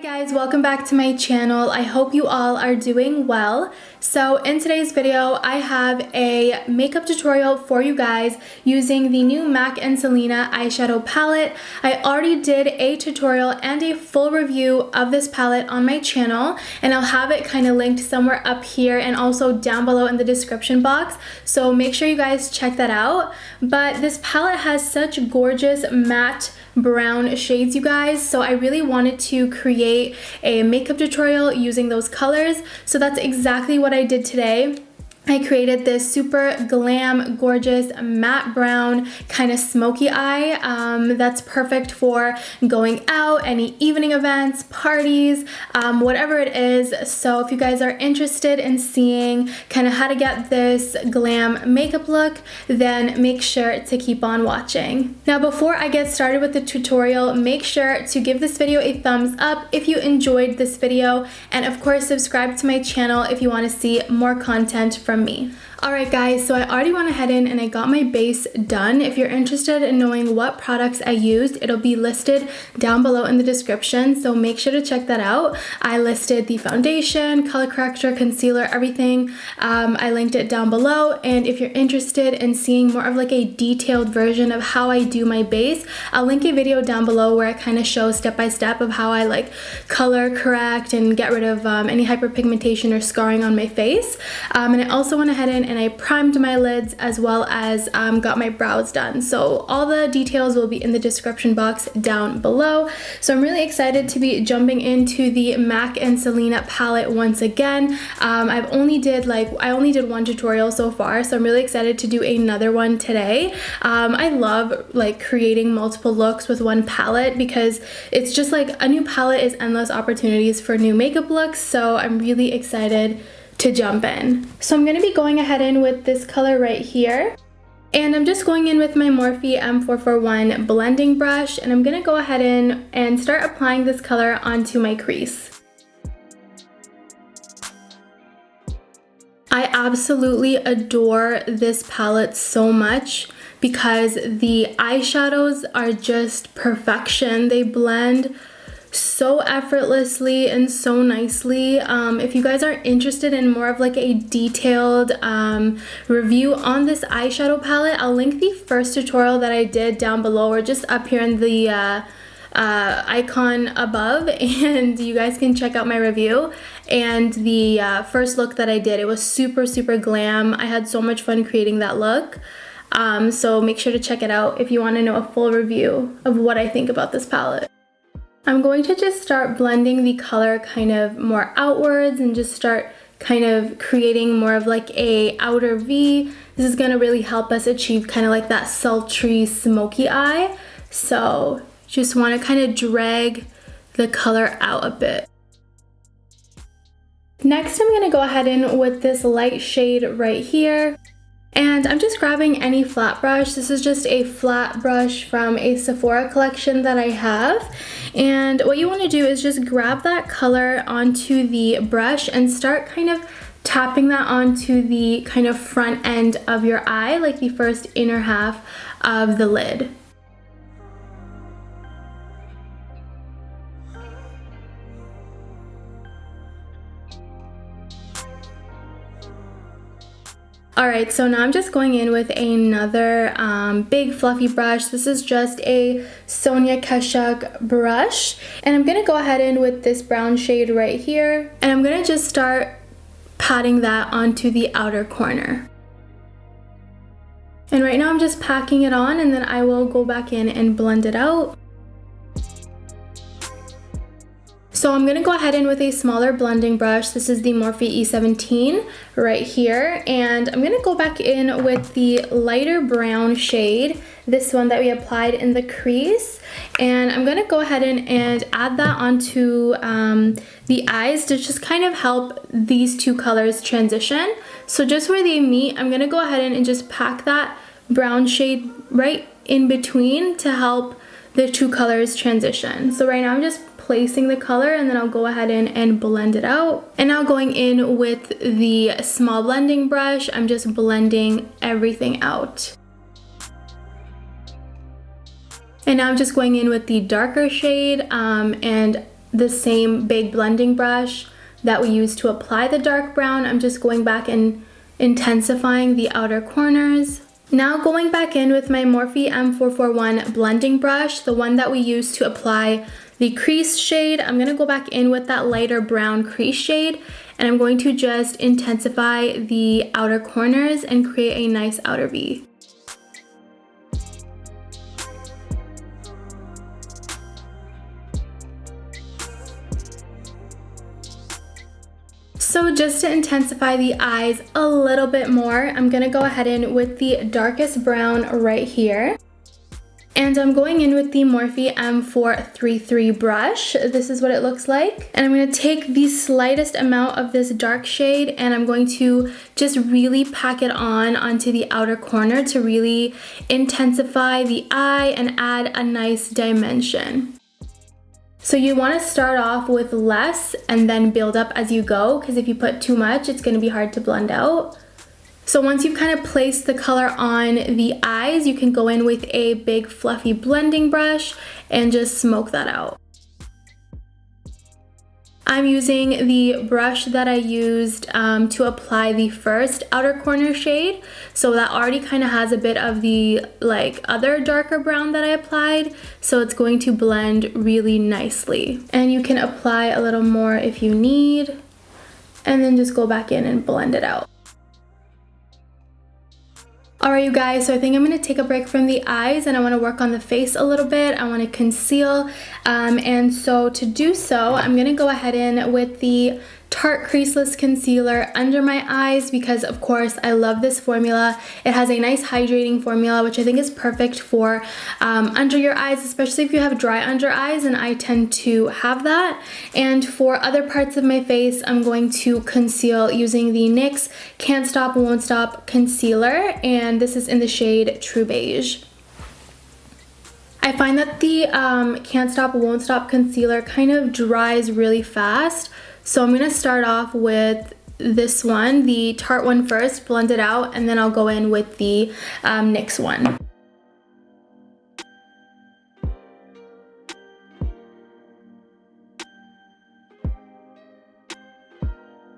Guys, welcome back to my channel. I hope you all are doing well. So in today's video, I have a makeup tutorial for you guys using the new MAC and Selena eyeshadow palette. I already did a tutorial and a full review of this palette on my channel, and I'll have it kind of linked somewhere up here and also down below in the description box. So make sure you guys check that out. But this palette has such gorgeous matte brown shades, you guys, so I really wanted to create a makeup tutorial using those colors. So that's exactly what I did today. I created this super glam, gorgeous, matte brown, kind of smoky eye that's perfect for going out, any evening events, parties, whatever it is. So if you guys are interested in seeing kind of how to get this glam makeup look, then make sure to keep on watching. Now, before I get started with the tutorial, make sure to give this video a thumbs up if you enjoyed this video, and of course subscribe to my channel if you want to see more content from me. Alright guys, so I already went ahead and I got my base done. If you're interested in knowing what products I used, it'll be listed down below in the description, so make sure to check that out. I listed the foundation, color corrector, concealer, everything. I linked it down below, and if you're interested in seeing more of like a detailed version of how I do my base, I'll link a video down below where I kind of show step by step of how I like color correct and get rid of any hyperpigmentation or scarring on my face. And I also went ahead and I primed my lids as well as got my brows done. So all the details will be in the description box down below. So I'm really excited to be jumping into the MAC and Selena palette once again. I only did one tutorial so far, so I'm really excited to do another one today. I love like creating multiple looks with one palette because it's just like a new palette is endless opportunities for new makeup looks. So I'm really excited to jump in. So I'm going to be going ahead in with this color right here, and I'm just going in with my Morphe M441 blending brush, and I'm going to go ahead in and start applying this color onto my crease. I absolutely adore this palette so much because the eyeshadows are just perfection. They blend so effortlessly and so nicely. If you guys are interested in more of like a detailed review on this eyeshadow palette, I'll link the first tutorial that I did down below or just up here in the icon above, and you guys can check out my review. And the first look that I did, it was super glam. I had so much fun creating that look. So make sure to check it out if you want to know a full review of what I think about this palette. I'm going to just start blending the color kind of more outwards and just start kind of creating more of like a outer V. This is going to really help us achieve kind of like that sultry smoky eye. So just want to kind of drag the color out a bit. Next, I'm going to go ahead in with this light shade right here. And I'm just grabbing any flat brush. This is just a flat brush from a Sephora collection that I have. And what you want to do is just grab that color onto the brush and start kind of tapping that onto the kind of front end of your eye, like the first inner half of the lid. Alright, so now I'm just going in with another big fluffy brush. This is just a Sonia Kashuk brush. And I'm going to go ahead in with this brown shade right here. And I'm going to just start patting that onto the outer corner. And right now I'm just packing it on, and then I will go back in and blend it out. So I'm going to go ahead in with a smaller blending brush. This is the Morphe E17 right here. And I'm going to go back in with the lighter brown shade, this one that we applied in the crease. And I'm going to go ahead in and add that onto the eyes to just kind of help these two colors transition. So just where they meet, I'm going to go ahead in and just pack that brown shade right in between to help the two colors transition. So right now I'm just placing the color, and then I'll go ahead in and blend it out. And now going in with the small blending brush, I'm just blending everything out. And now I'm just going in with the darker shade and the same big blending brush that we used to apply the dark brown, I'm just going back and intensifying the outer corners. Now going back in with my Morphe M441 blending brush, the one that we used to apply the crease shade, I'm going to go back in with that lighter brown crease shade, and I'm going to just intensify the outer corners and create a nice outer V. So just to intensify the eyes a little bit more, I'm gonna go ahead in with the darkest brown right here. And I'm going in with the Morphe M433 brush. This is what it looks like. And I'm gonna take the slightest amount of this dark shade and I'm going to just really pack it onto the outer corner to really intensify the eye and add a nice dimension. So you want to start off with less and then build up as you go, because if you put too much, it's going to be hard to blend out. So once you've kind of placed the color on the eyes, you can go in with a big fluffy blending brush and just smoke that out. I'm using the brush that I used to apply the first outer corner shade. So that already kind of has a bit of the other darker brown that I applied. So it's going to blend really nicely. And you can apply a little more if you need. And then just go back in and blend it out. Alright you guys, so I think I'm going to take a break from the eyes and I want to work on the face a little bit. I want to conceal, and so to do so, I'm going to go ahead in with the Tarte Creaseless Concealer under my eyes because of course I love this formula. It has a nice hydrating formula which I think is perfect for under your eyes, especially if you have dry under eyes, and I tend to have that. And for other parts of my face, I'm going to conceal using the NYX Can't Stop Won't Stop Concealer, and this is in the shade True Beige. I find that the Can't Stop Won't Stop Concealer kind of dries really fast. So I'm going to start off with this one, the Tarte one first, blend it out, and then I'll go in with the NYX one.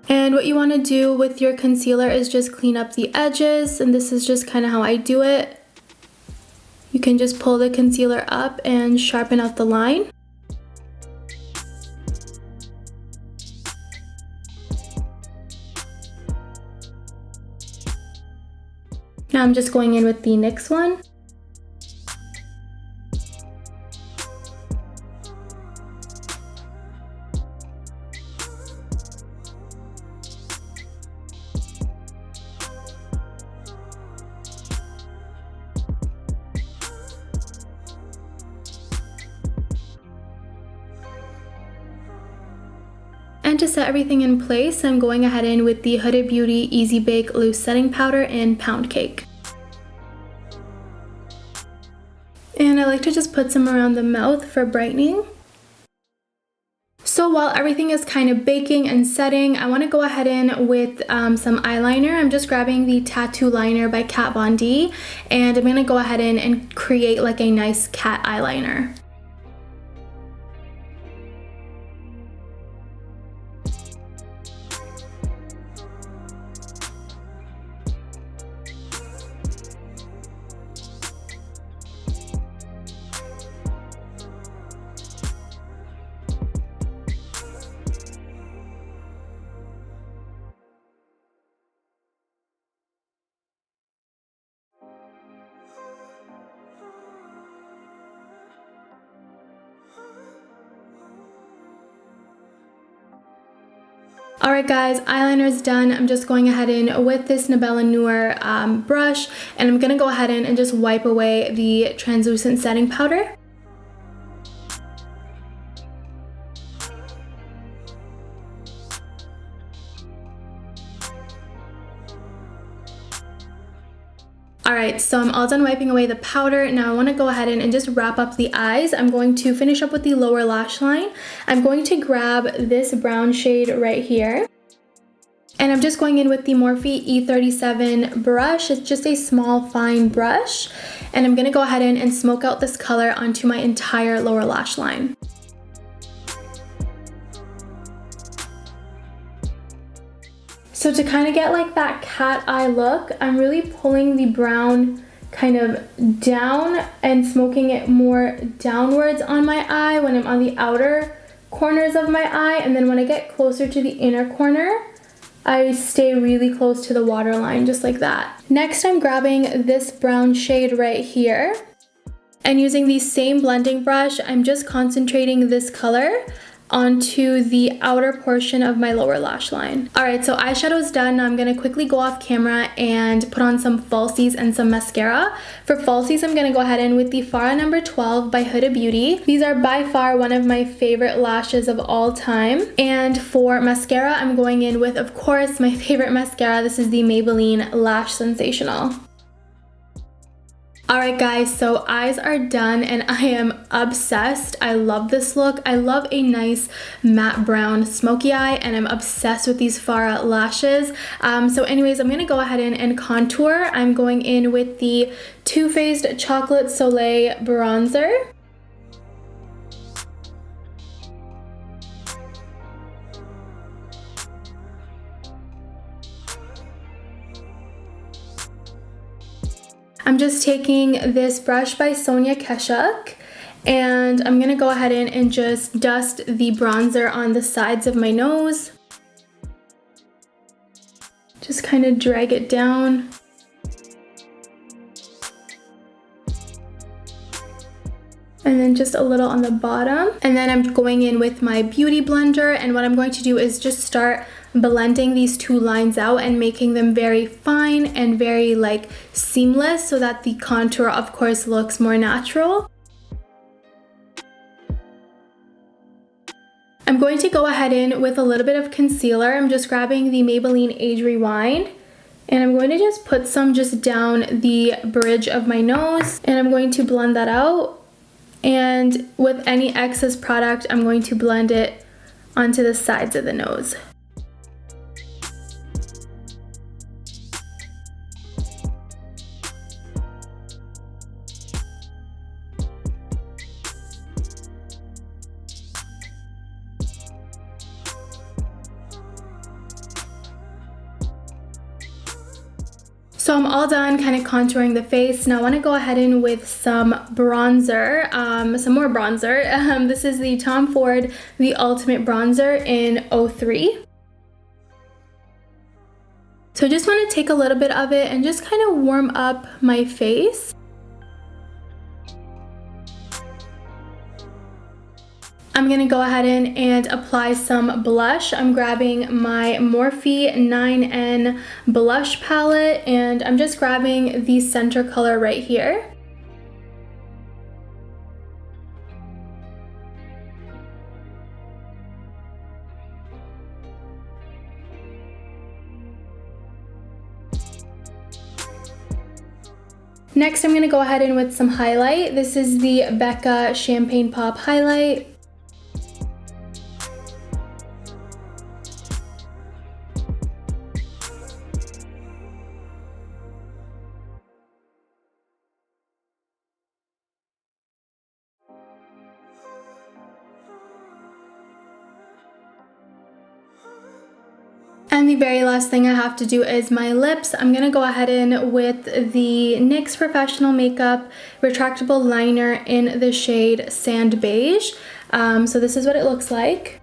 And what you want to do with your concealer is just clean up the edges, and this is just kind of how I do it. You can just pull the concealer up and sharpen out the line. Now I'm just going in with the NYX one. And to set everything in place, I'm going ahead in with the Huda Beauty Easy Bake Loose Setting Powder in Pound Cake. And I like to just put some around the mouth for brightening. So while everything is kind of baking and setting, I want to go ahead in with some eyeliner. I'm just grabbing the Tattoo Liner by Kat Von D, and I'm going to go ahead in and create like a nice cat eyeliner. Alright guys, eyeliner's done. I'm just going ahead in with this Nabella Noir brush, and I'm going to go ahead in and just wipe away the translucent setting powder. Alright, so I'm all done wiping away the powder. Now I want to go ahead and just wrap up the eyes. I'm going to finish up with the lower lash line. I'm going to grab this brown shade right here. And I'm just going in with the Morphe E37 brush. It's just a small, fine brush. And I'm going to go ahead and smoke out this color onto my entire lower lash line. So to kind of get like that cat eye look, I'm really pulling the brown kind of down and smoking it more downwards on my eye when I'm on the outer corners of my eye, and then when I get closer to the inner corner, I stay really close to the waterline, just like that. Next, I'm grabbing this brown shade right here, and using the same blending brush, I'm just concentrating this color onto the outer portion of my lower lash line. Alright, so eyeshadow's done. Now I'm going to quickly go off camera and put on some falsies and some mascara. For falsies, I'm going to go ahead in with the Farah number 12 by Huda Beauty. These are by far one of my favorite lashes of all time. And for mascara, I'm going in with, of course, my favorite mascara. This is the Maybelline Lash Sensational. Alright guys, so eyes are done and I am obsessed. I love this look. I love a nice matte brown smoky eye, and I'm obsessed with these Farah lashes. So anyways, I'm going to go ahead and contour. I'm going in with the Too Faced Chocolate Soleil bronzer. I'm just taking this brush by Sonia Keshuk, and I'm going to go ahead in and just dust the bronzer on the sides of my nose. Just kind of drag it down. And then just a little on the bottom. And then I'm going in with my beauty blender, and what I'm going to do is just start blending these two lines out and making them very fine and very like seamless, so that the contour of course looks more natural. I'm going to go ahead in with a little bit of concealer. I'm just grabbing the Maybelline Age Rewind, and I'm going to just put some just down the bridge of my nose, and I'm going to blend that out. And with any excess product, I'm going to blend it onto the sides of the nose. So I'm all done kind of contouring the face. Now I want to go ahead in with some bronzer, some more bronzer. This is the Tom Ford The Ultimate Bronzer in 03. So I just want to take a little bit of it and just kind of warm up my face. I'm going to go ahead in and apply some blush. I'm grabbing my Morphe 9N blush palette, and I'm just grabbing the center color right here. Next, I'm going to go ahead in with some highlight. This is the BECCA Champagne Pop Highlight. And the very last thing I have to do is my lips. I'm going to go ahead in with the NYX Professional Makeup Retractable Liner in the shade Sand Beige. So this is what it looks like.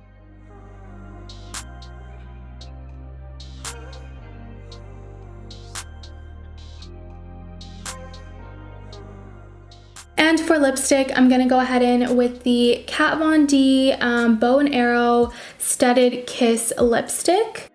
And for lipstick, I'm going to go ahead in with the Kat Von D Bow and Arrow Studded Kiss lipstick.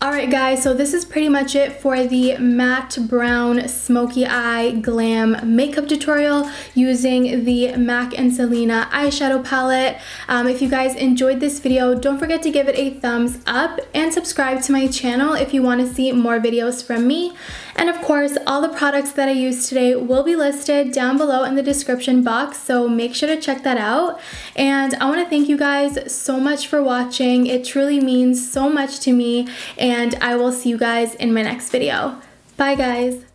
Alright guys, so this is pretty much it for the matte brown smoky eye glam makeup tutorial using the MAC and Selena eyeshadow palette. If you guys enjoyed this video, don't forget to give it a thumbs up and subscribe to my channel if you want to see more videos from me. And of course, all the products that I used today will be listed down below in the description box, so make sure to check that out. And I want to thank you guys so much for watching. It truly means so much to me, and and I will see you guys in my next video. Bye guys!